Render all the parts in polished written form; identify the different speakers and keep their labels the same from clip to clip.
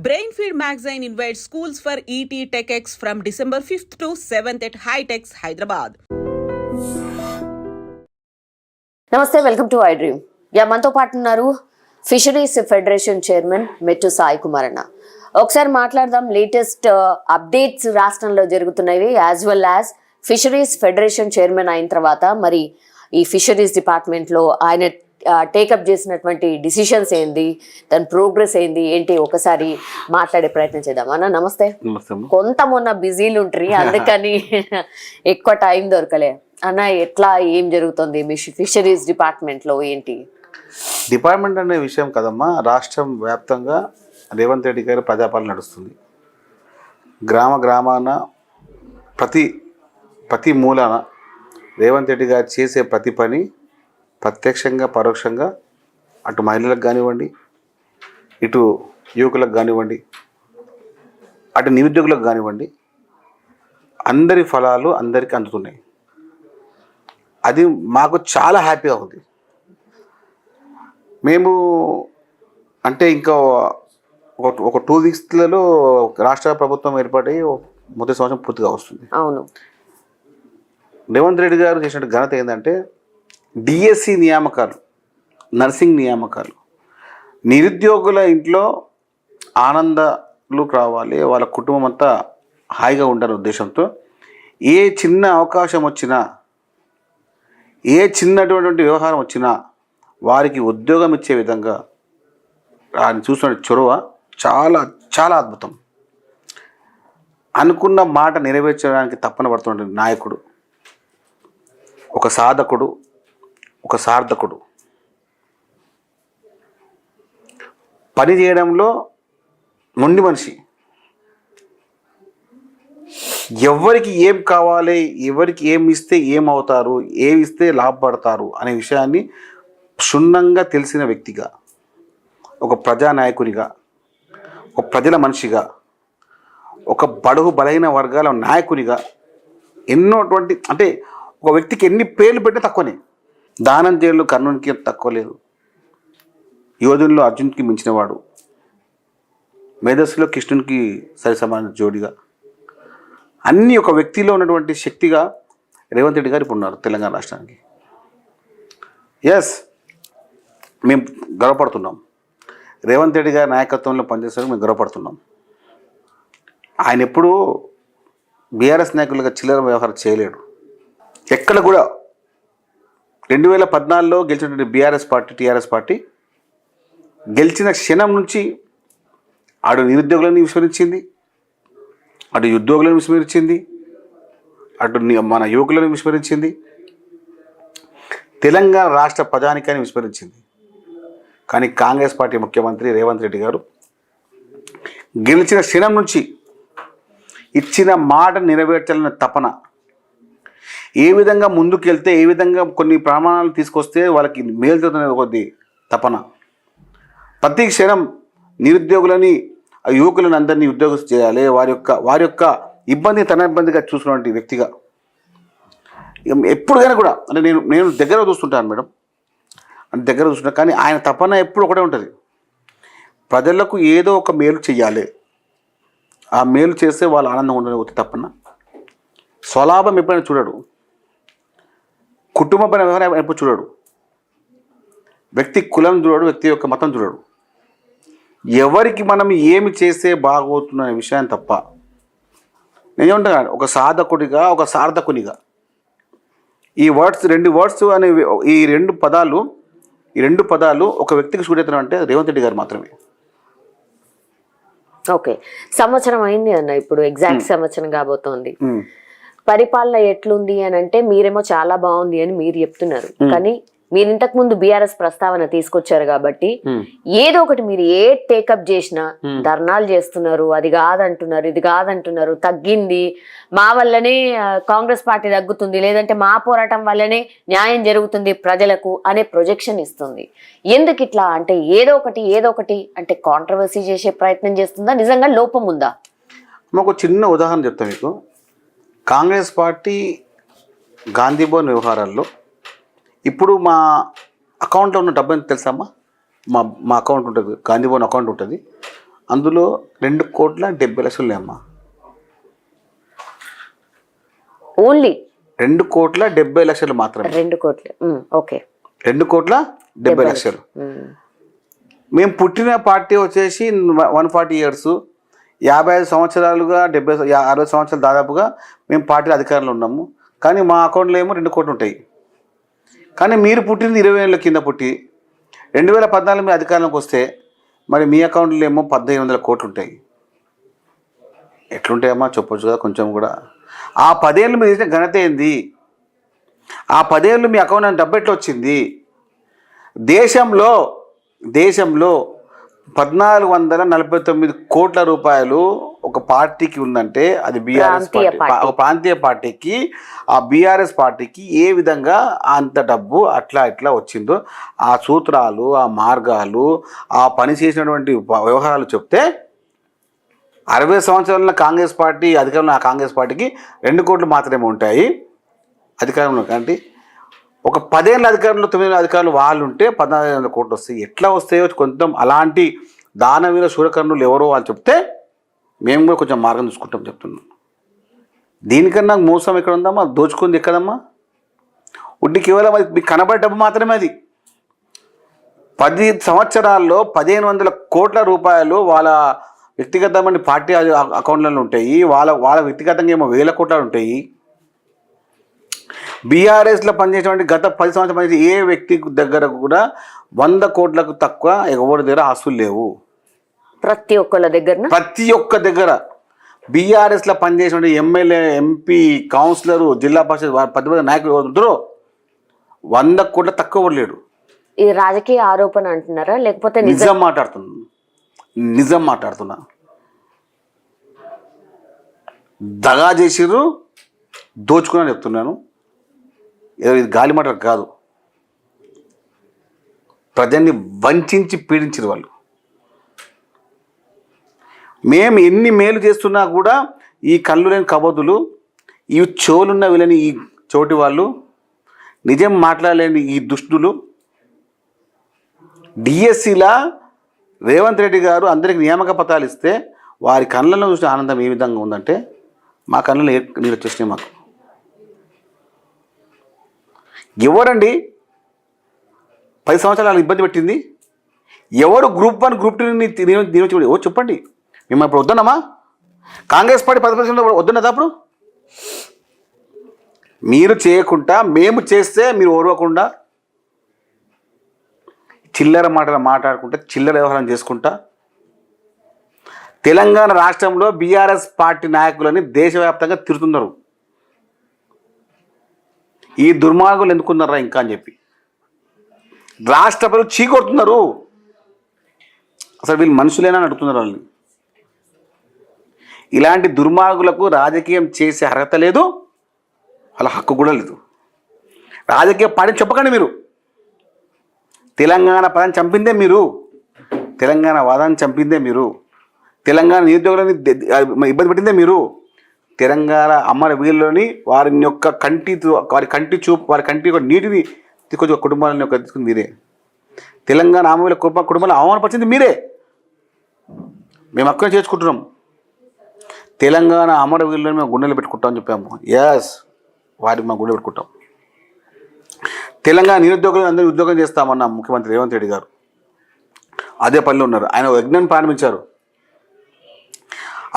Speaker 1: Brainfeed Magazine invites schools for ET TechX from December 5th to 7th at Hightex, Hyderabad.
Speaker 2: నమస్తే, welcome to I dream. మనతో పాటు ఉన్నారు fisheries federation chairman మెట్టు సాయి కుమార్ అన్న. ఒకసారి మాట్లాడదాం లేటెస్ట్ అప్డేట్స్ రాష్ట్రంలో జరుగుతున్నవి, as well as fisheries federation chairman అయిన తర్వాత మరి ఈ ఫిషరీస్ డిపార్ట్మెంట్లో ఆయన టేకప్ చేసినటువంటి డిసిషన్స్ ఏంది, దాని ప్రోగ్రెస్ ఏంటి ఒకసారి మాట్లాడే ప్రయత్నం చేద్దాం. అన్న నమస్తే. కొంత మొన్న బిజీలు ఉంటారు, అందుకని ఎక్కువ టైం దొరకలే. అన్న ఎట్లా ఏం జరుగుతుంది మీ ఫిషరీస్ డిపార్ట్మెంట్లో ఏంటి?
Speaker 3: డిపార్ట్మెంట్ అనే విషయం కదమ్మా, రాష్ట్రం వ్యాప్తంగా రేవంత్ రెడ్డి గారి ప్రజాపాలన నడుస్తుంది. గ్రామాన ప్రతి మూలాన రేవంత్ రెడ్డి గారు చేసే ప్రతి పని ప్రత్యక్షంగా పరోక్షంగా అటు మహిళలకు కానివ్వండి, ఇటు యువకులకు కానివ్వండి, అటు నిరుద్యోగులకు కానివ్వండి, అందరి ఫలాలు అందరికీ అందుతున్నాయి. అది మాకు చాలా హ్యాపీగా ఉంది. మేము అంటే ఇంకా ఒక 2 వీక్స్లలో రాష్ట్ర ప్రభుత్వం ఏర్పడి మొదటి సంవత్సరం పూర్తిగా వస్తుంది.
Speaker 2: అవును,
Speaker 3: రేవంత్ రెడ్డి గారు చేసిన ఘనత ఏంటంటే డిఎస్సి నియామకాలు, నర్సింగ్ నియామకాలు, నిరుద్యోగుల ఇంట్లో ఆనందాలు రావాలి, వాళ్ళ కుటుంబం అంతా హాయిగా ఉండాలనే ఉద్దేశంతో ఏ చిన్న అవకాశం వచ్చినా, ఏ చిన్నటువంటి వ్యవహారం వచ్చినా వారికి ఉద్యోగం ఇచ్చే విధంగా ఆయన చూసిన చొరవ చాలా చాలా అద్భుతం. అనుకున్న మాట నెరవేర్చడానికి తప్పన పడుతున్న నాయకుడు, ఒక సాధకుడు, ఒక సార్థకుడు. పని చేయడంలో మొండి మనిషి. ఎవరికి ఏం కావాలి, ఎవరికి ఏం ఇస్తే ఏమవుతారు, ఏమి ఇస్తే లాభపడతారు అనే విషయాన్ని క్షుణ్ణంగా తెలిసిన వ్యక్తిగా, ఒక ప్రజానాయకునిగా, ఒక ప్రజల మనిషిగా, ఒక బడుగు బలహీన వర్గాల నాయకునిగా ఎన్నోటువంటి అంటే ఒక వ్యక్తికి ఎన్ని పేర్లు పెట్టే తక్కువనే. దానంజయులు కర్ణునికి తక్కువ లేదు, యోధుల్లో అర్జున్కి మించినవాడు, మేధస్సులో కృష్ణునికి సరిసమాన జోడిగా, అన్నీ ఒక వ్యక్తిలో ఉన్నటువంటి శక్తిగా రేవంత్ రెడ్డి గారు ఇప్పుడు ఉన్నారు తెలంగాణ రాష్ట్రానికి. ఎస్, మేము గర్వపడుతున్నాం. రేవంత్ రెడ్డి గారి నాయకత్వంలో పనిచేసేందుకు మేము గర్వపడుతున్నాం. ఆయన ఎప్పుడూ బీఆర్ఎస్ నాయకులుగా చిల్లర వ్యవహారం చేయలేడు. ఎక్కడ కూడా 2014లో గెలిచినటువంటి టీఆర్ఎస్ పార్టీ గెలిచిన క్షణం నుంచి అటు నిరుద్యోగులను విస్మరించింది, అటు ఉద్యోగులను విస్మరించింది, అటు మన యువకులను విస్మరించింది, తెలంగాణ రాష్ట్ర ప్రజానికాన్ని విస్మరించింది. కానీ కాంగ్రెస్ పార్టీ ముఖ్యమంత్రి రేవంత్ రెడ్డి గారు గెలిచిన క్షణం నుంచి ఇచ్చిన మాట నెరవేర్చాలనే తపన, ఏ విధంగా ముందుకెళ్తే, ఏ విధంగా కొన్ని ప్రమాణాలు తీసుకొస్తే వాళ్ళకి మేలుతున్న కొద్ది తపన, ప్రతి క్షణం నిరుద్యోగులని, యువకులను అందరినీ ఉద్యోగం చేయాలి, వారి యొక్క ఇబ్బంది తన ఇబ్బందిగా చూసుకున్నటువంటి వ్యక్తిగా ఎప్పుడుగానే కూడా అంటే నేను దగ్గర చూస్తుంటాను మేడం, అంటే దగ్గర చూస్తుంటాను. కానీ ఆయన తపన ఎప్పుడు ఒకటే ఉంటుంది, ప్రజలకు ఏదో ఒక మేలు చేయాలి, ఆ మేలు చేస్తే వాళ్ళు ఆనందంగా ఉండడం తప్పన. స్వలాభం ఎప్పుడైనా చూడడు, కుటుంబ పైన వ్యవహారం ఎప్పుడు చూడడు, వ్యక్తి కులం చూడడు, వ్యక్తి యొక్క మతం చూడడు, ఎవరికి మనం ఏమి చేస్తే బాగోతున్న విషయాన్ని తప్ప. నేనేమంటాను, ఒక సాధకుడిగా, ఒక సార్థకునిగా ఈ రెండు వర్డ్స్ అనే ఈ రెండు పదాలు ఒక వ్యక్తికి సూట్ అంటే రేవంత్ రెడ్డి గారు మాత్రమే.
Speaker 2: ఓకే, సంవత్సరం అయింది అన్న, ఇప్పుడు ఎగ్జాక్ట్ సంవత్సరం కాబోతోంది. పరిపాలన ఎట్లుంది అని అంటే మీరేమో చాలా బాగుంది అని మీరు చెప్తున్నారు, కానీ మీరు ఇంతకు ముందు బీఆర్ఎస్ ప్రస్తావన తీసుకొచ్చారు కాబట్టి ఏదో ఒకటి మీరు ఏ టేకప్ చేసినా ధర్నాలు చేస్తున్నారు, అది కాదంటున్నారు, ఇది కాదంటున్నారు, తగ్గింది మా వల్లనే కాంగ్రెస్ పార్టీ తగ్గుతుంది, లేదంటే మా పోరాటం వల్లనే న్యాయం జరుగుతుంది ప్రజలకు అనే ప్రొజెక్షన్ ఇస్తుంది. ఎందుకు ఇట్లా అంటే ఏదో ఒకటి అంటే కాంట్రవర్సీ చేసే ప్రయత్నం చేస్తుందా, నిజంగా లోపం ఉందా?
Speaker 3: మాకు చిన్న ఉదాహరణ చెప్తాను మీకు. కాంగ్రెస్ పార్టీ గాంధీ భవన్ వ్యవహారాల్లో ఇప్పుడు మా అకౌంట్లో ఉన్న డబ్బు ఎంత తెలుసమ్మా? మా అకౌంట్ ఉంటుంది, గాంధీ భవన్ అకౌంట్ ఉంటుంది. అందులో 2,70,00,000 అమ్మా.
Speaker 2: ఓన్లీ
Speaker 3: 2,70,00,000 మాత్రమే.
Speaker 2: 2 కోట్లు. ఓకే.
Speaker 3: 2,70,00,000. మేము పుట్టిన పార్టీ వచ్చేసి 140 years, 55 సంవత్సరాలుగా 60 సంవత్సరాలు దాదాపుగా మేము పార్టీలో అధికారంలో ఉన్నాము. కానీ మా అకౌంట్లో ఏమో 2 కోట్లు ఉంటాయి. కానీ మీరు పుట్టింది 20 ఏళ్ళ కింద పుట్టి 2014 మీరు అధికారంలోకి వస్తే మరి మీ అకౌంట్లో ఏమో 1,500 కోట్లు ఉంటాయి. ఎట్లుంటాయమ్మా చెప్పొచ్చు కదా కొంచెం కూడా. ఆ 10 ఏళ్ళు మీరు చేసిన ఘనత ఏంది? ఆ 10 ఏళ్ళు మీ అకౌంట్ డబ్బు ఎట్లా వచ్చింది? దేశంలో 1,449 కోట్ల రూపాయలు ఒక పార్టీకి ఉందంటే అది బీఆర్ఎస్ పార్టీ. ఒక ప్రాంతీయ పార్టీకి, ఆ బీఆర్ఎస్ పార్టీకి ఏ విధంగా అంత డబ్బు అట్లా ఇట్లా వచ్చిందో ఆ సూత్రాలు, ఆ మార్గాలు, ఆ పని చేసినటువంటి వ్యవహారాలు చెప్తే 60 సంవత్సరాల కాంగ్రెస్ పార్టీ అధికారంలో, ఆ కాంగ్రెస్ పార్టీకి 2 కోట్లు మాత్రమే ఉంటాయి అధికారంలో. కాబట్టి ఒక 10 ఏళ్ళ అధికారంలో 9 ఏళ్ళ అధికారులు వాళ్ళు ఉంటే 14,000 కోట్లు వస్తాయి. ఎట్లా వస్తాయో కొంచెం అలాంటి దానవీర శూరకర్ణులు ఎవరో వాళ్ళు చెప్తే మేము కూడా కొంచెం మార్గం చూసుకుంటాం చెప్తున్నాం. దీనికన్నా మోసం ఎక్కడ ఉందమ్మా? దోచుకుంది ఎక్కడమ్మా? ఉడ్డి కేవలం అది మీకు కనబడే డబ్బు మాత్రమే. అది 10 సంవత్సరాల్లో 1,500 కోట్ల రూపాయలు వాళ్ళ వ్యక్తిగతమైన పార్టీ అకౌంట్లలో ఉంటాయి. వాళ్ళ వ్యక్తిగతంగా ఏమో 1,000 కోట్లు ఉంటాయి. బీఆర్ఎస్లో పనిచేసేటువంటి గత 10 సంవత్సరాలు పనిచేసే ఏ వ్యక్తి దగ్గర కూడా 100 కోట్లకు తక్కువ ఎవరి దగ్గర ఆస్తులు లేవు.
Speaker 2: ప్రతి ఒక్క దగ్గర బీఆర్ఎస్లో పనిచేసేటువంటి ఎమ్మెల్యే, ఎంపీ, కౌన్సిలరు, జిల్లా పరిషత్ 10 నాయకులు ఎవరు ఉంటారో 100 కోట్ల తక్కువ లేడు. ఇది రాజకీయ ఆరోపణ అంటున్నారా లేకపోతే
Speaker 3: నిజం మాట్లాడుతున్నా. దగా చేసిర్రు, దోచుకున్నా చెప్తున్నాను. ఇది గాలి మాట కాదు. ప్రజల్ని వంచి పీడించారు వాళ్ళు. మేము ఎన్ని మేలు చేస్తున్నా కూడా ఈ కళ్ళు లేని కబోదులు, ఈ చెవులున్న వీళ్ళని ఈ చోటి వాళ్ళు, నిజం మాట్లాడలేని ఈ దుష్టులు, డిఎస్సిలా రేవంత్ రెడ్డి గారు అందరికి నియామక పత్రాలు ఇస్తే వారి కళ్ళల్లో చూసిన ఆనందం ఏ విధంగా ఉందంటే మా కళ్ళలో నీళ్ళు వచ్చేసినాయి. మాకు ఎవరండి 10 సంవత్సరాలు ఇబ్బంది పెట్టింది? ఎవరు గ్రూప్ 1 గ్రూప్ 2 ఓ చెప్పండి. మేము ఇప్పుడు వద్దన్నామా? కాంగ్రెస్ పార్టీ 10% వద్దన్నదా? అప్పుడు మీరు చేయకుండా మేము చేస్తే మీరు ఓర్వకుండా చిల్లర మాటలు మాట్లాడుకుంటా, చిల్లర వ్యవహారం చేసుకుంటా తెలంగాణ రాష్ట్రంలో బీఆర్ఎస్ పార్టీ నాయకులని దేశవ్యాప్తంగా తిరుగుతున్నారు. ఈ దుర్మార్గులు ఎందుకున్నారా ఇంకా అని చెప్పి రాష్ట్ర ప్రజలు చీకొడుతున్నారు. అసలు వీళ్ళు మనుషులేనా అని అడుగుతున్నారు వాళ్ళని. ఇలాంటి దుర్మార్గులకు రాజకీయం చేసే అర్హత లేదు, వాళ్ళ హక్కు కూడా లేదు. రాజకీయ పార్టీని చెప్పకండి. మీరు తెలంగాణ పదాన్ని చంపిందే మీరు, తెలంగాణ వాదాన్ని చంపిందే మీరు, తెలంగాణ నిరుద్యోగులని ఇబ్బంది పెట్టిందే మీరు, తెలంగాణ అమర వీరులని వారి యొక్క కంటి నీటిని తీసుకొచ్చి కుటుంబాలని తీసుకుని మీరే, తెలంగాణ ఆమెల కుటుంబాలను అవమానపరిచింది మీరే. మేము అక్కడ చేసుకుంటున్నాం. తెలంగాణ అమర వీరులని మేము గుండెలు పెట్టుకుంటామని చెప్పాము. ఎస్, వారికి మేము గుండెలు పెట్టుకుంటాం. తెలంగాణ నిరుద్యోగులు అందరూ ఉద్యోగం చేస్తామన్న ముఖ్యమంత్రి రేవంత్ రెడ్డి గారు అదే పనిలో ఉన్నారు. ఆయన యజ్ఞాన్ని ప్రారంభించారు.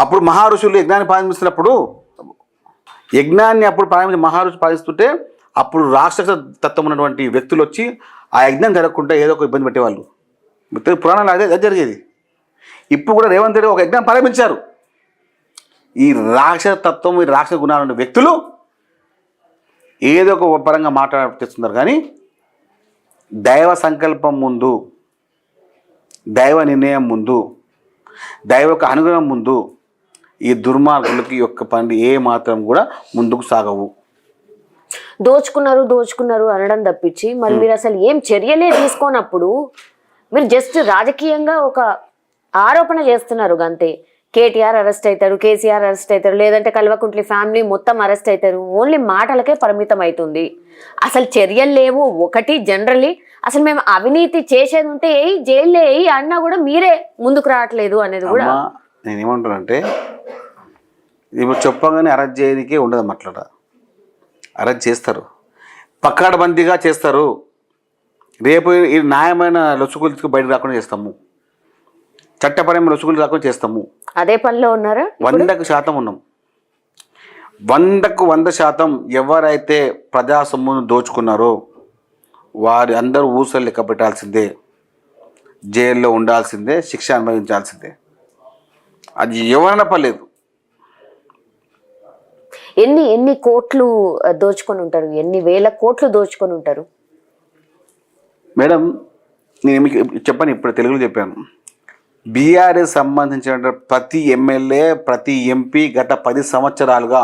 Speaker 3: అప్పుడు మహారుషులు యజ్ఞాన్ని ప్రారంభిస్తున్నప్పుడు మహారుషులు పాలిస్తుంటే అప్పుడు రాక్షస తత్వం ఉన్నటువంటి వ్యక్తులు వచ్చి ఆ యజ్ఞం జరగకుండా ఏదో ఒక ఇబ్బంది పెట్టేవాళ్ళు. పురాణాలు అదే జరిగేది. ఇప్పుడు కూడా రేవంత్ రెడ్డి ఒక యజ్ఞం ప్రారంభించారు. ఈ రాక్షస తత్వం, ఈ రాక్షస గుణాలు ఉన్న వ్యక్తులు ఏదో ఒక పరంగా మాట్లాడుతున్నారు. కానీ దైవ సంకల్పం ముందు, దైవ నిర్ణయం ముందు, దైవ యొక్క అనుగ్రహం ముందు ఈ దుర్మార్గులకి యొక్క పని ఏ మాత్రం కూడా ముందుకు సాగవు.
Speaker 2: దోచుకున్నారు అనడం తప్పించి మరి మీరు అసలు ఏం చర్యలే తీసుకోనప్పుడు మీరు జస్ట్ రాజకీయంగా ఒక ఆరోపణ చేస్తున్నారు అంతే. కేటీఆర్ అరెస్ట్ అవుతారు, కేసీఆర్ అరెస్ట్ అవుతారు, లేదంటే కల్వకుంట్లి ఫ్యామిలీ మొత్తం అరెస్ట్ అవుతారు. ఓన్లీ మాటలకే పరిమితం అవుతుంది. అసలు చర్యలు లేవు. ఒకటి జనరల్లీ అసలు మేము అవినీతి చేసేది ఉంటే జైల్లో అన్నా కూడా మీరే ముందుకు రావట్లేదు అనేది కూడా.
Speaker 3: నేనేమంటానంటే ఇప్పుడు చెప్పగానే అరెస్ట్ చేయడానికే ఉండదు, మాట్లాడ అరెస్ట్ చేస్తారు, పక్కాడబందీగా చేస్తారు. రేపు ఈ న్యాయమైన లొసుగులకు బయటకు రాకుండా చేస్తాము, చట్టపరమైన లొసుగులు రాకుండా చేస్తాము.
Speaker 2: అదే పనిలో ఉన్నారా?
Speaker 3: 100% ఉన్నాం. 100% ఎవరైతే ప్రజా సొమ్మును దోచుకున్నారో వారి అందరూ ఊసలు లెక్క పెట్టాల్సిందే, జైల్లో ఉండాల్సిందే, శిక్ష అనుభవించాల్సిందే. అది ఎవరైనా పర్లేదు.
Speaker 2: ఎన్ని కోట్లు దోచుకొని ఉంటారు? ఎన్ని వేల కోట్లు దోచుకొని ఉంటారు?
Speaker 3: మేడం నేను మీకు చెప్పాను, ఇప్పుడు తెలుగులో చెప్పాను. బీఆర్ఎస్ సంబంధించిన ప్రతి ఎమ్మెల్యే, ప్రతి ఎంపీ గత 10 సంవత్సరాలుగా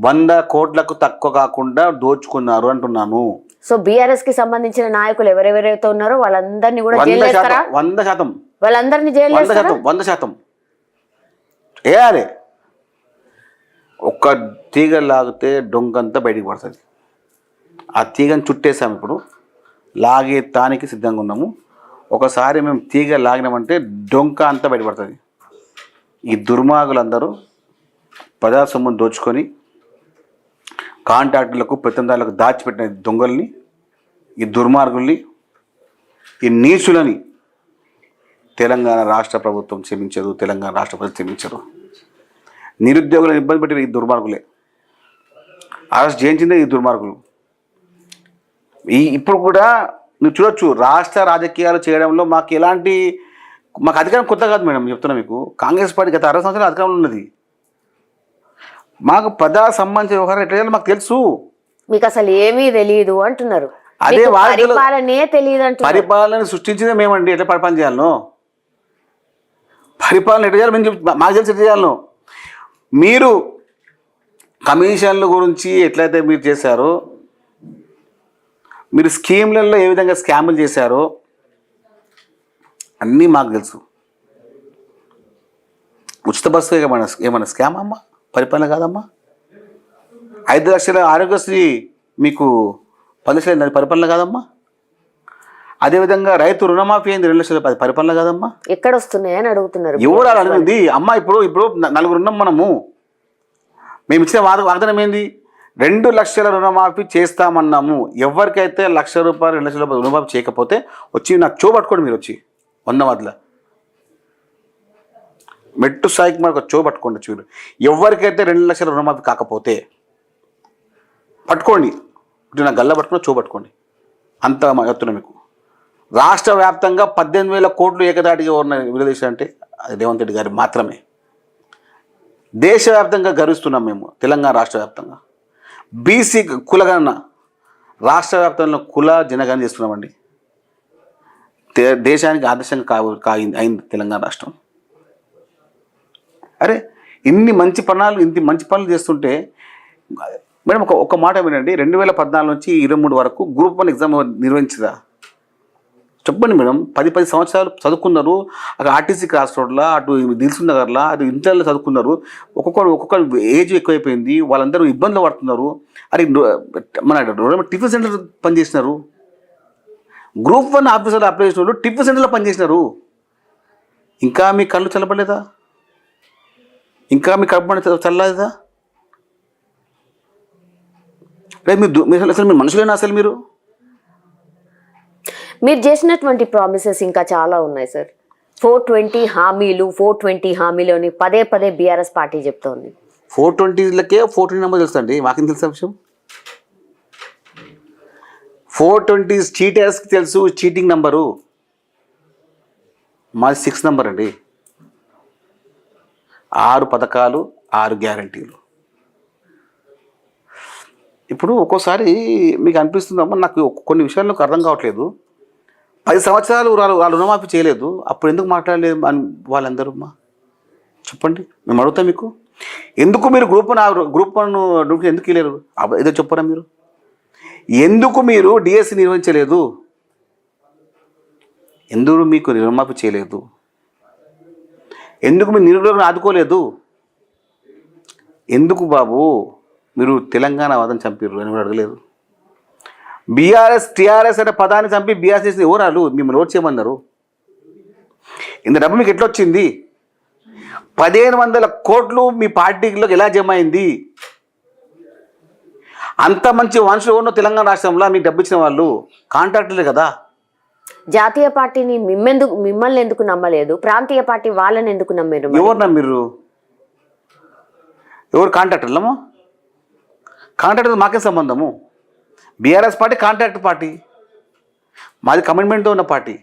Speaker 3: 100 కోట్లకు తక్కువ కాకుండా దోచుకున్నారు అంటున్నాను.
Speaker 2: సో బీఆర్ఎస్ కి సంబంధించిన నాయకులు ఎవరెవరైతే ఉన్నారో వాళ్ళందరినీ కూడా జైలు వేస్తారా?
Speaker 3: 100%.
Speaker 2: వాళ్ళందరినీ జైలు వేస్తారా?
Speaker 3: 100% వేయాలి. ఒక్క తీగ లాగితే డొంకంతా బయటికి పడుతుంది. ఆ తీగను చుట్టేసాము, ఇప్పుడు లాగే తానికి సిద్ధంగా ఉన్నాము. ఒకసారి మేము తీగ లాగినామంటే డొంక అంతా బయటపడుతుంది. ఈ దుర్మార్గులందరూ ప్రజా సొమ్మును దోచుకొని కాంట్రాక్టులకు, పెత్తందారులకు దాచిపెట్టిన దొంగల్ని, ఈ దుర్మార్గుల్ని, ఈ నీచులని తెలంగాణ రాష్ట్ర ప్రభుత్వం క్షమించదు, తెలంగాణ రాష్ట్ర ప్రజలు క్షమించరు. నిరుద్యోగులను ఇబ్బంది పెట్టిన ఈ దుర్మార్గులే, అరెస్ట్ చేయించిందే ఈ దుర్మార్గులు. ఇప్పుడు కూడా మీరు చూడొచ్చు, రాష్ట్ర రాజకీయాలు చేయడంలో మాకు అధికారం కొత్త కాదు మేడం. చెప్తున్నా మీకు, కాంగ్రెస్ పార్టీ గత 60 సంవత్సరాలు అధికారంలో ఉన్నది. మాకు ప్రజా సంబంధించిన వ్యవహారం ఎట్లా చేయాలో మాకు తెలుసు.
Speaker 2: మీకు అసలు ఏమీ తెలియదు అంటున్నారు.
Speaker 3: అదే
Speaker 2: పరిపాలనే తెలియదు అంటున్నారు.
Speaker 3: పరిపాలన సృష్టించిందే మేమండి. ఎట్లా పరిపాలన చేయాలనో, పరిపాలన ఎట్లా చేయాలి మాకు తెలిసి ఎట్లా చేయాలనో. మీరు కమిషన్ల గురించి ఎట్లయితే మీరు చేశారో, మీరు స్కీమ్లలో ఏ విధంగా స్కాములు చేశారో అన్నీ మాకు తెలుసు. ఉచిత బస్సు ఏమన్నా స్కామ్ అమ్మా? పరిపాలన కాదమ్మా. 5 లక్షల ఆరోగ్యశ్రీ మీకు 10 లక్షలు పరిపాలన కాదమ్మా. అదేవిధంగా రైతు రుణమాఫీ అయింది 2 లక్షల, పరిపాలన కాదమ్మా.
Speaker 2: ఎక్కడ వస్తున్నాయని అడుగుతున్నారు.
Speaker 3: ఎవరు అడిగింది అమ్మా? ఇప్పుడు 4 ఉన్నాం మనము. మేము ఇచ్చిన వాగ్దానం ఏంది? 2 లక్షల రుణమాఫీ చేస్తామన్నాము. ఎవరికైతే 1 లక్ష రూపాయలు 2 లక్షల రూపాయలు రుణమాఫీ చేయకపోతే వచ్చి నాకు చూపట్టుకోండి. మీరు వచ్చి 100 మధ్యలో మెట్టు స్థాయికి మనకు చూపట్టుకోండి. చూడు, ఎవరికైతే 2 లక్షల రుణమాఫీ కాకపోతే పట్టుకోండి, నా గల్ల పట్టుకుని చూపట్టుకోండి. అంత చెప్తున్నా మీకు. రాష్ట్ర వ్యాప్తంగా 18,000 కోట్లు ఏకదాటిగా ఉన్న విలుదేశం అంటే అది రేవంత్ రెడ్డి గారి మాత్రమే. దేశవ్యాప్తంగా గర్విస్తున్నాం మేము. తెలంగాణ రాష్ట్ర వ్యాప్తంగా బీసీ కులగణన రాష్ట్ర వ్యాప్తంలో కుల జనగణన చేస్తున్నామండి. దేశానికి ఆదర్శంగా అయింది తెలంగాణ రాష్ట్రం. అరే ఇన్ని మంచి పనులు చేస్తుంటే మేడం ఒక మాట వినండి. 2014 నుంచి 23 వరకు గ్రూప్ 1 ఎగ్జామ్ నిర్వహించదా? చెప్పండి మేడం. 10 సంవత్సరాలు చదువుకున్నారు. అక్కడ ఆర్టీసీ క్రాస్ రోడ్లా, అటు దిల్సుఖ్ నగర్లా, అటు ఇంటర్లో చదువుకున్నారు. ఒక్కొక్క ఏజ్ ఎక్కువైపోయింది, వాళ్ళందరూ ఇబ్బందులు పడుతున్నారు. అది మన టిఫిన్ సెంటర్ పనిచేసినారు. గ్రూప్ 1 ఆఫీసర్లు అప్లై చేసిన వాళ్ళు టిఫిన్ సెంటర్లో పనిచేసినారు. ఇంకా మీ కళ్ళు చల్లబడలేదా? ఇంకా మీ కడుపు చల్లలేదా? మీరు అసలు మీరు మనుషులేనా? అసలు
Speaker 2: మీరు చేసినటువంటి ప్రామిసెస్ ఇంకా చాలా ఉన్నాయి సార్. 420 హామీలు అని పదే బీఆర్ఎస్ పార్టీ చెప్తోంది.
Speaker 3: 420లకే 420 నెంబర్ తెలుసు అండి. మాకేం తెలుసా విషయం? 420 చీటర్స్కి తెలుసు చీటింగ్ నెంబరు. మాది 6 నెంబర్ అండి. 6 పథకాలు, 6 గ్యారంటీలు. ఇప్పుడు ఒక్కోసారి మీకు అనిపిస్తుందమ్మా, నాకు కొన్ని విషయాలు నాకు అర్థం కావట్లేదు. 10 సంవత్సరాలు వాళ్ళు రుణమాఫీ చేయలేదు, అప్పుడు ఎందుకు మాట్లాడలేదు అని వాళ్ళందరూ? అమ్మా చెప్పండి, మేము అడుగుతాం మీకు. ఎందుకు మీరు గ్రూప్ 1 ఎందుకు ఇవ్వలేరు? ఏదో చెప్పరా మీరు? ఎందుకు మీరు డిఎస్సి నిర్వహించలేదు? ఎందుకు మీకు రుణమాఫీ చేయలేదు? ఎందుకు మీరు నిరుద్యోగులను ఆదుకోలేదు? ఎందుకు బాబు మీరు తెలంగాణ వాదం చంపారు అని కూడా అడగలేదు? బీఆర్ఎస్ టీఆర్ఎస్ అనే పదాన్ని చంపి బీఆర్ఎస్ చేసిన ఎవరాలు? మిమ్మల్ని ఓట్ చేయమన్నారు. ఇంత డబ్బు మీకు ఎట్లా వచ్చింది? 1500 కోట్లు మీ పార్టీలోకి ఎలా జమ అయింది? అంత మంచి మనుషులు ఉన్న తెలంగాణ రాష్ట్రంలో మీకు డబ్బు ఇచ్చిన వాళ్ళు కాంట్రాక్టర్లే కదా.
Speaker 2: జాతీయ పార్టీని మిమ్మల్ని ఎందుకు నమ్మలేదు? ప్రాంతీయ పార్టీ వాళ్ళని ఎందుకు నమ్మారు?
Speaker 3: ఎవరు నమ్మిర్రు? ఎవరు కాంట్రాక్టర్లము? కాంట్రాక్టర్ మాకే సంబంధము. బీఆర్ఎస్ పార్టీ కాంట్రాక్ట్ పార్టీ, మాది కమిట్మెంట్తో ఉన్న పార్టీ.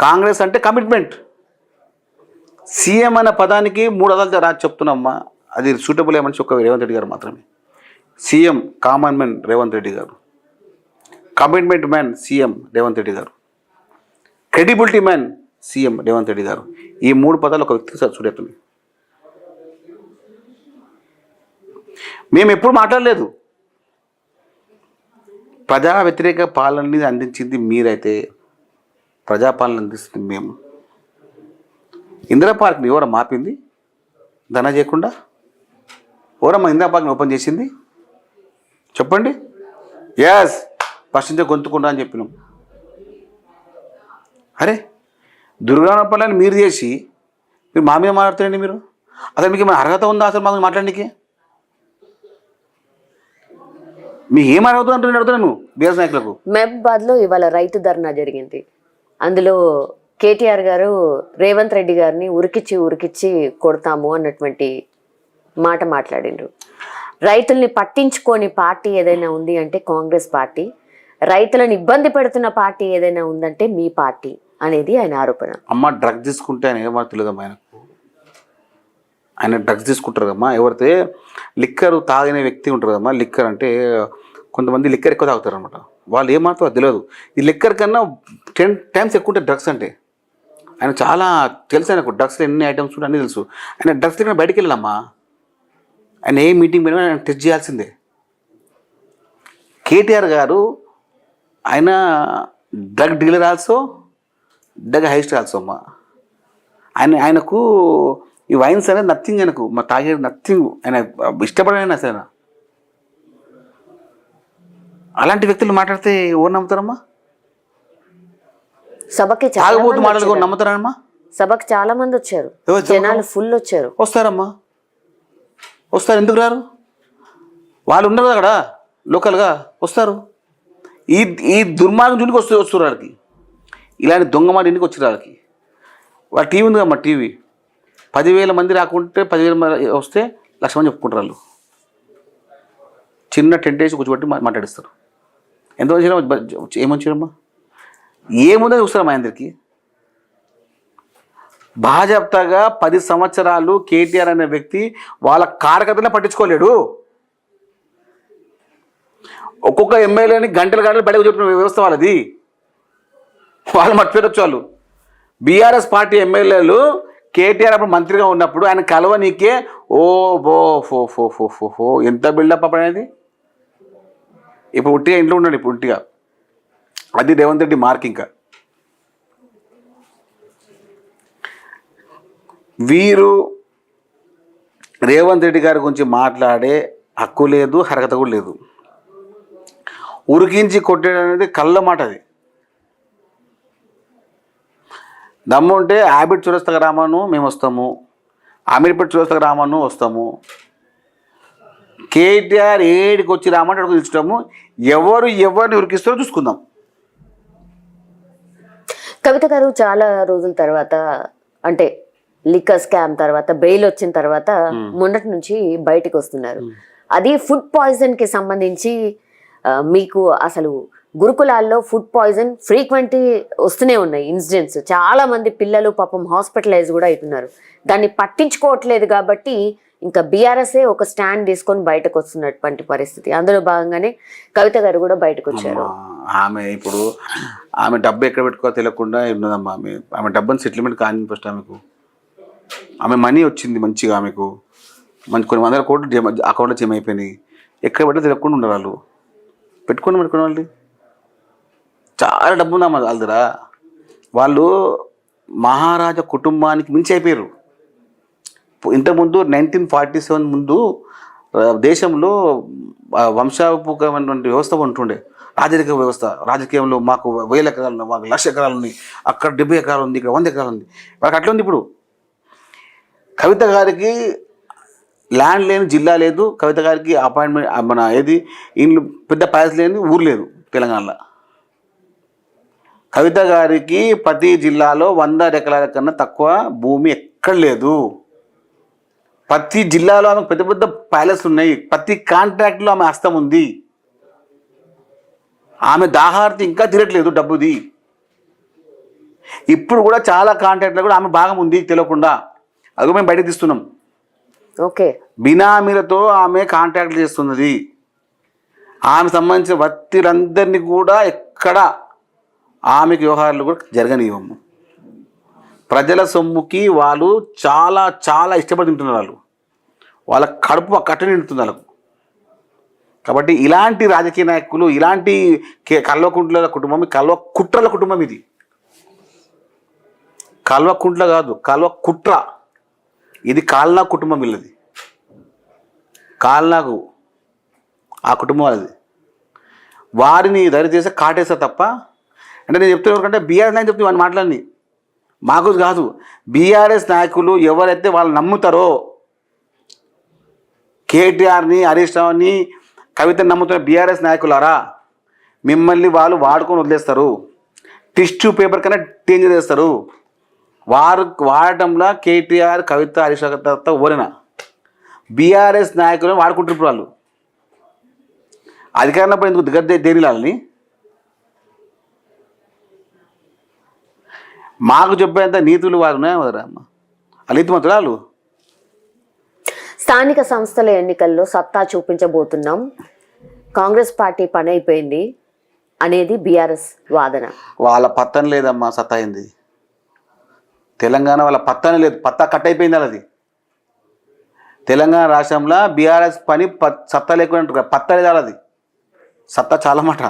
Speaker 3: కాంగ్రెస్ అంటే కమిట్మెంట్. సీఎం అనే పదానికి 3 అదాలు రాసి చెప్తున్నామ్మా, అది సూటబుల్ ఏమని ఒక రేవంత్ రెడ్డి గారు మాత్రమే. CM common man Revanth Reddy garu, commitment man CM Revanth Reddy garu, credibility man CM Revanth Reddy garu. ఈ 3 పదాలు ఒక వ్యక్తికి చూడెత్తుంది. మేము ఎప్పుడు మాట్లాడలేదు. ప్రజా వ్యతిరేక పాలనని అందించింది మీరైతే, ప్రజాపాలన అందిస్తుంది మేము. ఇందిరా పార్క్ని ఎవరమ్మా ఆపింది? ధన చేయకుండా ఎవరమ్మా ఇందిరా పార్క్ని ఓపెన్ చేసింది? చెప్పండి. ఎస్, ఫస్ట్ నుంచి గొంతుకుండా అని చెప్పినాం. అరే దుర్గానపల్లని మీరు చేసి మీరు మా మీద మాట్లాడుతారండి. మీరు అసలు మీకు ఏమైనా అర్హత ఉందా అసలు మాకు మాట్లాడడానికి? మీకు ఏం అర్హత అంటున్నాను అడుగుతాను బీఆర్ఎస్ నాయకులకు.
Speaker 2: మహబూబాబాద్లో ఇవాళ రైతు ధర్నా జరిగింది. అందులో కేటీఆర్ గారు రేవంత్ రెడ్డి గారిని ఉరికిచ్చి కొడతాము అన్నటువంటి మాట మాట్లాడిండ్రు. రైతుల్ని పట్టించుకోని పార్టీ ఏదైనా ఉంది అంటే కాంగ్రెస్ పార్టీ, రైతులను ఇబ్బంది పెడుతున్న పార్టీ ఏదైనా ఉందంటే మీ పార్టీ అనేది ఆయన ఆరోపణ.
Speaker 3: అమ్మ డ్రగ్స్ తీసుకుంటే ఆయన ఏమో తెలియదమ్మా. ఆయన డ్రగ్స్ తీసుకుంటారు కదమ్మా. ఎవరైతే లిక్కర్ తాగిన వ్యక్తి ఉంటారు కదమ్మా, లిక్కర్ అంటే కొంతమంది లిక్కర్ ఎక్కువ తాగుతారు అనమాట. వాళ్ళు ఏమాత్రం తెలియదు. ఈ లిక్కర్ కన్నా 10 times ఎక్కువ ఉంటాయి డ్రగ్స్ అంటే. ఆయన చాలా తెలుసు, ఆయనకు డ్రగ్స్లో ఎన్ని ఐటమ్స్ కూడా అన్నీ తెలుసు. ఆయన డ్రగ్స్ దగ్గర బయటికి వెళ్ళాలమ్మా. ఆయన ఏ మీటింగ్ పోయినా ఆయన టెస్ట్ చేయాల్సిందే. కేటీఆర్ గారు ఆయన drug dealer also, drug heist also అమ్మా. ఆయనకు ఈ వైన్స్ అనేది నథింగ్. ఆయనకు మా తాగేది నథింగ్. ఆయన ఇష్టపడైనా అసలు. అలాంటి వ్యక్తులు మాట్లాడితే ఎవరు నమ్ముతారమ్మా?
Speaker 2: సభకి
Speaker 3: తాగబోతు మాటలు నమ్ముతారమ్మా?
Speaker 2: సభకి చాలా మంది వచ్చారు, జనాలు ఫుల్ వచ్చారు.
Speaker 3: వస్తారమ్మా, వస్తారు. ఎందుకు రారు? వాళ్ళు ఉండరు అక్కడ లోకల్గా, వస్తారు. ఈ దుర్మార్గం జూనికి వస్తారు వాళ్ళకి. ఇలాంటి దొంగ మాట ఇంటికి వచ్చారు వాళ్ళకి. వాళ్ళ టీవీ ఉంది కమ్మా, టీవీ 10,000 మంది రాకుంటే 10,000 మంది వస్తే 1,00,000 మంది చెప్పుకుంటారు వాళ్ళు. చిన్న టెంట్ వేసి కూర్చోబెట్టి మాట్లాడిస్తారు. ఎంతమంది ఏమొచ్చారమ్మా? ఏముందో చూస్తారమ్మా అందరికి. భాజపాగా 10 సంవత్సరాలు కేటీఆర్ అనే వ్యక్తి వాళ్ళ కార్యకర్తనే పట్టించుకోలేడు. ఒక్కొక్క ఎమ్మెల్యేని గంటలు బయటకు చెప్పిన వ్యవస్థ వాళ్ళది. వాళ్ళు మర్చిపోయొచ్చు. వాళ్ళు బీఆర్ఎస్ పార్టీ ఎమ్మెల్యేలు కేటీఆర్ అప్పుడు మంత్రిగా ఉన్నప్పుడు ఆయన కలవనీకే ఓ బో ఫో ఫో ఫో ఫో ఫో ఎంత బిల్డప్ అప్పుడు అనేది. ఇప్పుడు ఉట్టిగా ఇంట్లో ఉన్నాడు. ఇప్పుడు ఉట్టిగా అది రేవంత్ రెడ్డి మార్క్. ఇంకా వీరు రేవంత్ రెడ్డి గారి గురించి మాట్లాడే హక్కు లేదు, అర్హత కూడా లేదు. ఉరికించి కొట్టేయడం అనేది కళ్ళ మాట. అది దమ్ము ఉంటే ఆబిడ్ చౌరస్తా రామను మేము వస్తాము, అమీర్పేట చౌరస్తా రామను వస్తాము. కేటీఆర్ ఏడికి వచ్చి రామంటే అడుగు తెలుసుకుంటాము. ఎవరిని ఉరికిస్తారో చూసుకుందాం.
Speaker 2: కవిత గారు చాలా రోజుల తర్వాత, అంటే లిక్కర్ స్కామ్ తర్వాత బెయిల్ వచ్చిన తర్వాత మొన్నటి నుంచి బయటకు వస్తున్నారు. అది ఫుడ్ పాయిజన్ కి సంబంధించి మీకు అసలు గురుకులాల్లో ఫుడ్ పాయిజన్ ఫ్రీక్వెంట్ వస్తూనే ఉన్నాయి ఇన్సిడెంట్స్. చాలా మంది పిల్లలు పాపం హాస్పిటలైజ్ కూడా అవుతున్నారు. దాన్ని పట్టించుకోవట్లేదు కాబట్టి ఇంకా బీఆర్ఎస్ఏ ఒక స్టాండ్ తీసుకొని బయటకు వస్తున్నటువంటి పరిస్థితి. అందులో భాగంగానే కవిత గారు కూడా బయటకు వచ్చారు.
Speaker 3: ఆమె డబ్బు ఎక్కడ పెట్టుకో తెలియకుండా ఉన్నదమ్మా. ఆమె డబ్బుని సెటిల్మెంట్ కానీ ఫస్ట్ ఆమె మనీ వచ్చింది మంచిగా. ఆమెకు కొన్ని 100 కోట్లు అకౌంట్లో జమ అయిపోయినాయి. ఎక్కడ పెట్టో తెలియకుండా ఉండరు వాళ్ళు. పెట్టుకునే వాళ్ళు చాలా డబ్బు ఉందమ్మా వాళ్ళ దగ్గర. వాళ్ళు మహారాజా కుటుంబానికి మించి అయిపోయారు. ఇంతకుముందు 1947 ముందు దేశంలో వంశాపూర్వకమైనటువంటి వ్యవస్థ ఉంటుండే, రాజరిక వ్యవస్థ. రాజకీయంలో మాకు 1000 ఎకరాలు ఉన్నాయి, మాకు 1,00,000 ఎకరాలు ఉన్నాయి, అక్కడ 70 ఎకరాలు ఉంది, ఇక్కడ 100 ఎకరాలు ఉంది. వాళ్ళకి అట్లా ఉంది. ఇప్పుడు కవిత గారికి ల్యాండ్ లేని జిల్లా లేదు, కవిత గారికి అపాయింట్మెంట్ మన ఏది ఇండ్లు పెద్ద ప్యాలెస్ లేని ఊరు లేదు తెలంగాణలో. కవిత గారికి ప్రతి జిల్లాలో 100 ఎకరాల కన్నా తక్కువ భూమి ఎక్కడ లేదు. ప్రతి జిల్లాలో ఆమెకు పెద్ద పెద్ద ప్యాలెస్ ఉన్నాయి, ప్రతి కాంట్రాక్ట్లో ఆమె హస్తం ఉంది. ఆమె దాహార్తి ఇంకా తిరగట్లేదు డబ్బుది. ఇప్పుడు కూడా చాలా కాంట్రాక్ట్లో కూడా ఆమె భాగం ఉంది తెలియకుండా, అది మేము బయటకు తీస్తున్నాం.
Speaker 2: ఓకే,
Speaker 3: బినామీలతో ఆమె కాంట్రాక్ట్లు చేస్తున్నది. ఆమె సంబంధించిన వ్యక్తులందరినీ కూడా ఎక్కడ ఆమెకి వ్యవహారాలు కూడా జరగనివ్వము. ప్రజల సొమ్ముకి వాళ్ళు చాలా చాలా ఇష్టపడి తింటున్నారు. వాళ్ళ కడుపు కట్టని నిండుతుంది వాళ్ళకు. కాబట్టి ఇలాంటి రాజకీయ నాయకులు, ఇలాంటి కల్వకుంట్ల కుటుంబం, కుట్రల కుటుంబం ఇది. కల్వకుంట్ల కాదు, కుట్ర. ఇది కాల్నా కుటుంబం వీళ్ళది. కాల్నాకు ఆ కుటుంబం వాళ్ళది. వారిని దరిచేస్తే కాటేస్తా తప్ప. అంటే నేను చెప్తున్నా ఎవరికంటే బీఆర్ఎస్ నాయకులు చెప్తే వాడిని మాట్లాడి మాకు కాదు. బీఆర్ఎస్ నాయకులు ఎవరైతే వాళ్ళు నమ్ముతారో, కేటీఆర్ని, హరీష్ రావుని, కవితని నమ్ముతున్న బీఆర్ఎస్ నాయకులారా, మిమ్మల్ని వాళ్ళు వాడుకొని వదిలేస్తారు. టిష్యూ పేపర్ కన్నా డేంజర్ చేస్తారు. వారు వాడటంలో కేటీఆర్, కవిత, హరీష్ రావు తర్వాత ఓరేనా బీఆర్ఎస్ నాయకులను వాడుకుంటున్నారు. వాళ్ళు అధికారంలో ఎందుకు దిగద్దే దేని వాళ్ళని మాకు చెప్పేంత నీతులు వారు ఉన్నాయా? నీతి మాత్రం వాళ్ళు.
Speaker 2: స్థానిక సంస్థల ఎన్నికల్లో సత్తా చూపించబోతున్నాం, కాంగ్రెస్ పార్టీ పని అయిపోయింది అనేది బీఆర్ఎస్ వాదన.
Speaker 3: వాళ్ళ పత్తన లేదమ్మా, సత్తా అయింది. తెలంగాణ వాళ్ళ పత్తన లేదు, పత్తా కట్ అయిపోయింది వాళ్ళది. తెలంగాణ రాష్ట్రంలో బీఆర్ఎస్ పని సత్తా లేకుండా పత్తా లేదు వాళ్ళది. సత్తా చాలా మాట.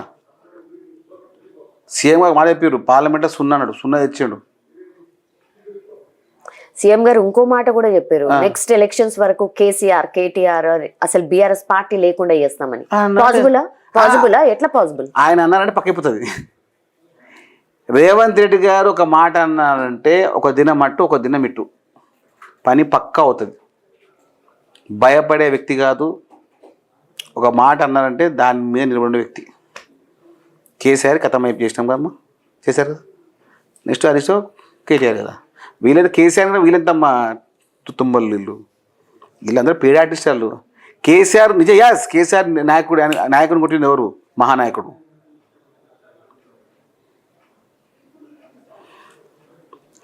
Speaker 3: సీఎం గారు మాట చెప్పారు, పార్లమెంట్లో 0 అన్నాడు, 0 తెచ్చాడు.
Speaker 2: సీఎం గారు ఇంకో మాట కూడా చెప్పారు, నెక్స్ట్ ఎలక్షన్స్ వరకు కేసీఆర్, కేటీఆర్ అసలు బీఆర్ఎస్ పార్టీ లేకుండా చేస్తామని. పాసిబులా? ఎట్లా పాసిబుల్?
Speaker 3: ఆయన అన్నారంటే పక్కైపోతుంది. రేవంత్ రెడ్డి గారు ఒక మాట అన్నారంటే ఒక దినం మట్టు, ఒక దినం ఇట్టు, పని పక్కా అవుతుంది. భయపడే వ్యక్తి కాదు. ఒక మాట అన్నారంటే దాని మీద నిలబడే వ్యక్తి. కేసీఆర్ కథం అయిపు చేసినాం కదమ్మా, చేశారు కదా. నెక్స్ట్ హరీష్ కేటీఆర్ కదా. వీళ్ళైతే కేసీఆర్ కదా, వీళ్ళంతమ్మా తుమ్మలు వీళ్ళందరూ పేడ ఆర్టిస్ట్ వాళ్ళు. కేసీఆర్ కేసీఆర్ నాయకుడు కొట్టింది ఎవరు? మహానాయకుడు.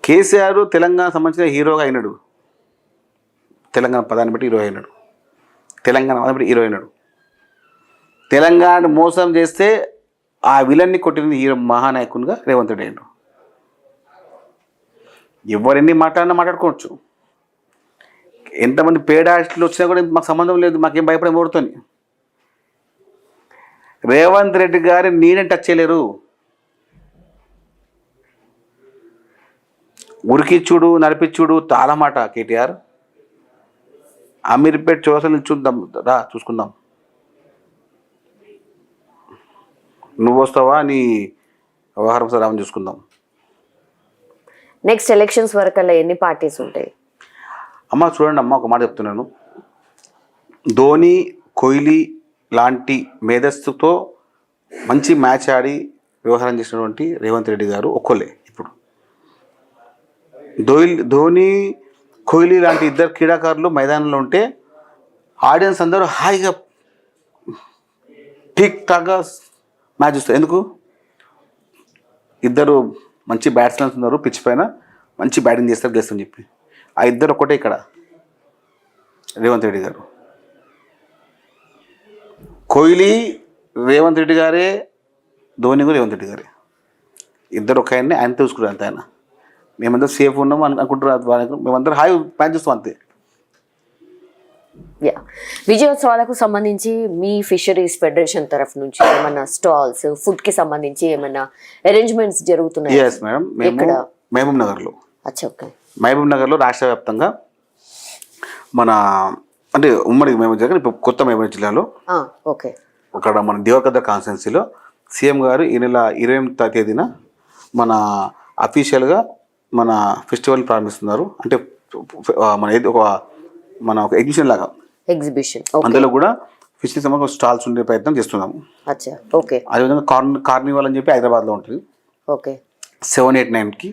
Speaker 3: కేసీఆర్ తెలంగాణ సంబంధించిన హీరోగా అయినాడు. తెలంగాణ పదాన్ని బట్టి హీరో అయినాడు. తెలంగాణ పదాన్ని బట్టి హీరో అయినాడు. తెలంగాణ మోసం చేస్తే ఆ విలన్ని కొట్టిన హీరో మహానాయకునిగా రేవంత్ రెడ్డి అయినాడు. ఎవరెన్ని మాట్లాడుకోవచ్చు. ఎంతమంది పేడ ఆర్టిస్టులు వచ్చినా కూడా మాకు సంబంధం లేదు, మాకేం భయపడే ఓడుతోని. రేవంత్ రెడ్డి గారి నేనే టచ్ చేయలేరు. ఉరికిచ్చుడు, నడిపిచ్చుడు చాలా మాట. కేటీఆర్ అమీర్పేట్ చోసలు చూద్దాం రా, చూసుకుందాం. నువ్వు వస్తావా, నీ వ్యవహారం సార్ రామని చూసుకుందాం.
Speaker 2: నెక్స్ట్ ఎలక్షన్స్ వరకల్లా ఎన్ని పార్టీస్ ఉంటాయి?
Speaker 3: అమ్మ చూడండి అమ్మ, ఒక మాట చెప్తున్నాను. ధోని, కోహ్లీ లాంటి మేధస్సుతో మంచి మ్యాచ్ ఆడి వ్యవహారం చేసినటువంటి రేవంత్ రెడ్డి గారు ఒక్కలే. ఇప్పుడు ధోని, కోహ్లీ లాంటి ఇద్దరు క్రీడాకారులు మైదానంలో ఉంటే ఆడియన్స్ అందరూ హాయిగా ఠీక్ ఠాక్గా మ్యాచ్ చూస్తారు. ఎందుకు? ఇద్దరు మంచి బ్యాట్స్మెన్స్ ఉన్నారు, పిచ్ పైన మంచి బ్యాటింగ్ చేస్తారు, గెలుస్తారని చెప్పి. ఆ ఇద్దరు ఒక్కటే ఇక్కడ రేవంత్ రెడ్డి గారు. కోహ్లీ రేవంత్ రెడ్డి గారే, ధోని కూడా రేవంత్ రెడ్డి గారే. ఇద్దరు ఒక ఆయన్ని ఆయన చూసుకున్నారు అంతే. ఆయన మేమందరం సేఫ్ ఉన్నాం అనుకుంటున్నారు. మేమందరం హాయి మ్యాచ్ చూస్తాం అంతే.
Speaker 2: విజయోత్సవాలకు సంబంధించి మీ ఫిషరీస్ ఫెడరేషన్ తరఫు నుంచి ఏమన్నా స్టాల్స్, ఫుడ్ కి సంబంధించి ఏమన్నా అరేంజ్మెంట్స్ జరుగుతున్నాయి?
Speaker 3: ఎస్ మేడం, మేము మహబూబ్ నగర్లో,
Speaker 2: మహబూబ్
Speaker 3: నగర్లో రాష్ట్ర వ్యాప్తంగా మన అంటే ఉమ్మడి మహబూబ్ జిల్లా ఇప్పుడు కొత్త మహబూబ్ జిల్లాలో
Speaker 2: ఓకే
Speaker 3: అక్కడ మన దేవకద్ర కాన్స్టిట్యున్సీలో సీఎం గారు ఈ నెల 28వ తేదీన మన అఫీషియల్గా మన ఫెస్టివల్ ప్రారంభిస్తున్నారు. అంటే ఒక ఎగ్జిబిషన్ లాగా
Speaker 2: ఎగ్జిబిషన్
Speaker 3: అందులో కూడా ఫిషింగ్ సంబంధించిన స్టాల్స్ ఉండే ప్రయత్నం చేస్తున్నాము.
Speaker 2: అచ్చా ఓకే.
Speaker 3: అదేవిధంగా కార్నివాల్ అని చెప్పి హైదరాబాద్లో ఉంటుంది.
Speaker 2: ఓకే
Speaker 3: 7-8-9కి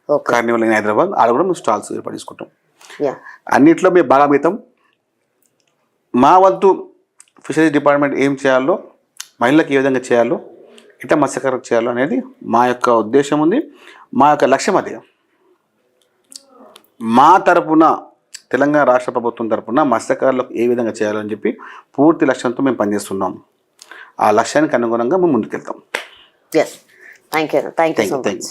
Speaker 2: ఓకే
Speaker 3: కార్నివాల్ ఇన్ హైదరాబాద్ ఆడ కూడా మేము స్టాల్స్ ఏర్పాటు చేసుకుంటాం.
Speaker 2: యా
Speaker 3: అన్నిట్లో మేము భాగమితం. మా వంతు ఫిషరీస్ డిపార్ట్మెంట్ ఏం చేయాలో, మహిళలకు ఏ విధంగా చేయాలో, ఇట్లా మత్స్యకారులకు చేయాలో అనేది మా యొక్క ఉద్దేశం ఉంది. మా యొక్క లక్ష్యం అదే. మా తరపున తెలంగాణ రాష్ట్ర ప్రభుత్వం తరపున మత్స్యకారులకు ఏ విధంగా చేయాలని చెప్పి పూర్తి లక్ష్యంతో మేము పనిచేస్తున్నాం. ఆ లక్ష్యానికి అనుగుణంగా మేము ముందుకెళ్తాం.
Speaker 2: Yes thank you so much.